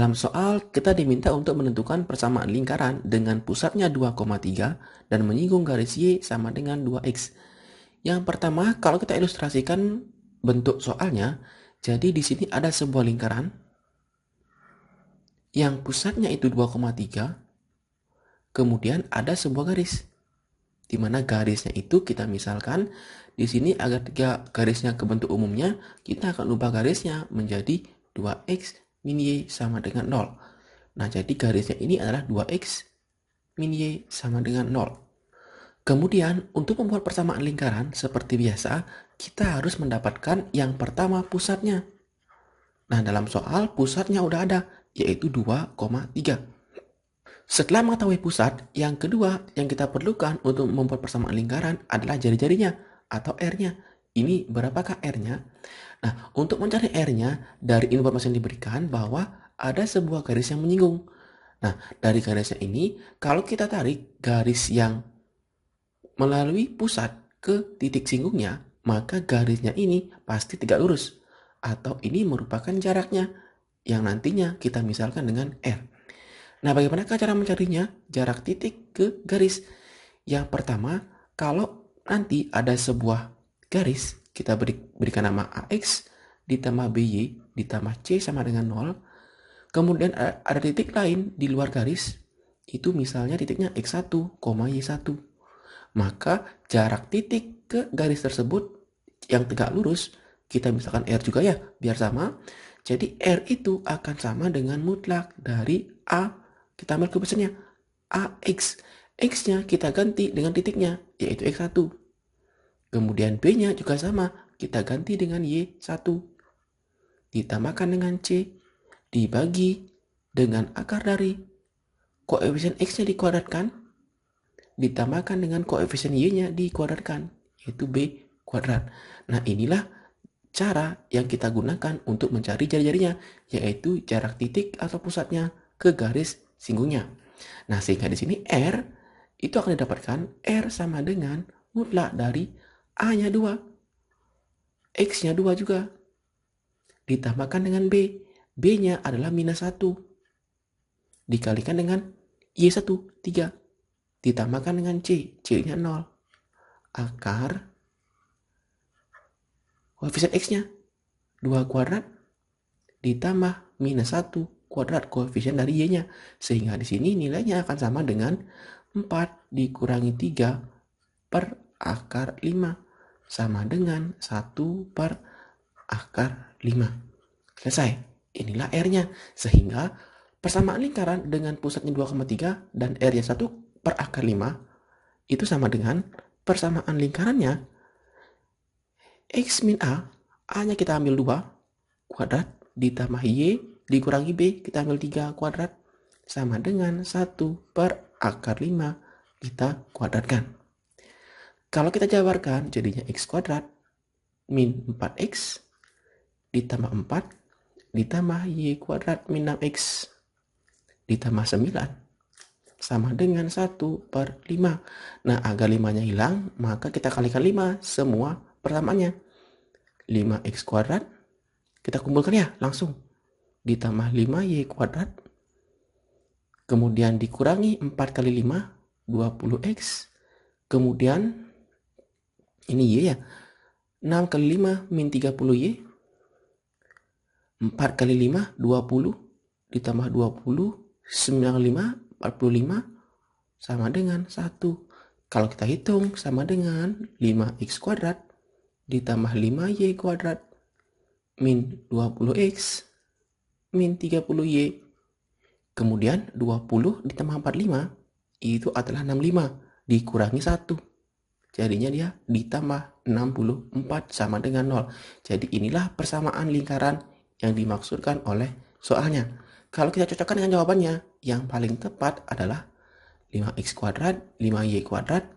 dalam soal kita diminta untuk menentukan persamaan lingkaran dengan pusatnya 2,3 dan menyinggung garis Y sama dengan 2X. Yang pertama, kalau kita ilustrasikan bentuk soalnya, jadi di sini ada sebuah lingkaran yang pusatnya itu 2,3, kemudian ada sebuah garis. Di mana garisnya itu kita misalkan di sini agar garisnya ke bentuk umumnya, kita akan ubah garisnya menjadi 2x min y sama dengan 0. Nah, jadi garisnya ini adalah 2x min y sama dengan 0. Kemudian, untuk membuat persamaan lingkaran seperti biasa, kita harus mendapatkan yang pertama pusatnya. Nah, dalam soal pusatnya udah ada, yaitu 2,3. Setelah mengetahui pusat, yang kedua yang kita perlukan untuk membuat persamaan lingkaran adalah jari-jarinya atau R-nya. Ini berapakah R-nya? Nah, untuk mencari R-nya, dari informasi yang diberikan bahwa ada sebuah garis yang menyinggung. Nah, dari garisnya ini, kalau kita tarik garis yang melalui pusat ke titik singgungnya, maka garisnya ini pasti tegak lurus. Atau ini merupakan jaraknya, yang nantinya kita misalkan dengan R. Nah, bagaimana cara mencarinya? Jarak titik ke garis. Yang pertama, kalau nanti ada sebuah garis, kita berikan nama AX, ditambah BY, ditambah C sama dengan 0. Kemudian ada titik lain di luar garis, itu misalnya titiknya X1, Y1. Maka jarak titik ke garis tersebut yang tegak lurus, kita misalkan R juga ya, biar sama. Jadi R itu akan sama dengan mutlak dari A. Kita ambil kebiasaannya AX. X-nya kita ganti dengan titiknya, yaitu X1. Kemudian B-nya juga sama, kita ganti dengan Y1. Ditambahkan dengan C, dibagi dengan akar dari koefisien X-nya dikuadratkan, ditambahkan dengan koefisien Y-nya dikuadratkan, yaitu B kuadrat. Nah, inilah cara yang kita gunakan untuk mencari jari-jarinya, yaitu jarak titik atau pusatnya ke garis singgungnya. Nah, sehingga di sini R itu akan didapatkan R sama dengan mutlak dari A-nya 2, X-nya 2 juga. Ditambahkan dengan B. B-nya adalah minus 1. Dikalikan dengan Y1, 3. Ditambahkan dengan C. C-nya 0. Akar koefisien X-nya 2 kuadrat ditambah minus 1 kuadrat koefisien dari Y-nya. Sehingga di sini nilainya akan sama dengan 4 dikurangi 3 per akar 5 sama dengan 1 per akar 5. Selesai. Inilah R-nya. Sehingga persamaan lingkaran dengan pusatnya 2,3 dan R-nya 1 per akar 5 itu sama dengan persamaan lingkarannya X min A. A-nya kita ambil 2 kuadrat ditambah Y dikurangi B, kita ambil 3 kuadrat, sama dengan 1 per akar 5 kita kuadratkan. Kalau kita jabarkan jadinya X kuadrat min 4X ditambah 4 ditambah Y kuadrat min 6X ditambah 9 sama dengan 1 per 5. Nah, agar 5-nya hilang, maka kita kalikan 5 semua persamaannya. 5X kuadrat, kita kumpulkan ya langsung. Ditambah 5Y kuadrat, kemudian dikurangi 4 kali 5, 20X, kemudian ini Y ya, 6 kali 5 min 30Y, 4 kali 5, 20, ditambah 20, 9 kali 5, 45, sama dengan 1. Kalau kita hitung sama dengan 5X kuadrat, ditambah 5Y kuadrat, min 20X, min 30Y. Kemudian 20 ditambah 45 itu adalah 65 dikurangi 1. Jadinya dia ditambah 64 sama dengan 0. Jadi inilah persamaan lingkaran yang dimaksudkan oleh soalnya. Kalau kita cocokkan dengan jawabannya, yang paling tepat adalah 5X kuadrat, 5Y kuadrat,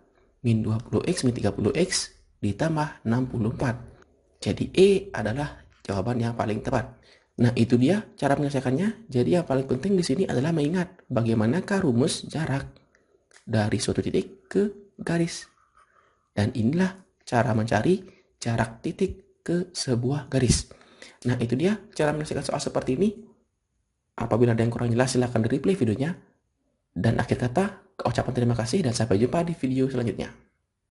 min 20X, min 30X, ditambah 64. Jadi E adalah jawaban yang paling tepat. Nah, itu dia cara menyelesaikannya. Jadi yang paling penting di sini adalah mengingat bagaimanakah rumus jarak dari suatu titik ke garis. Dan inilah cara mencari jarak titik ke sebuah garis. Nah, itu dia cara menyelesaikan soal seperti ini. Apabila ada yang kurang jelas, silahkan di replay videonya. Dan akhir kata, ucapan terima kasih dan sampai jumpa di video selanjutnya.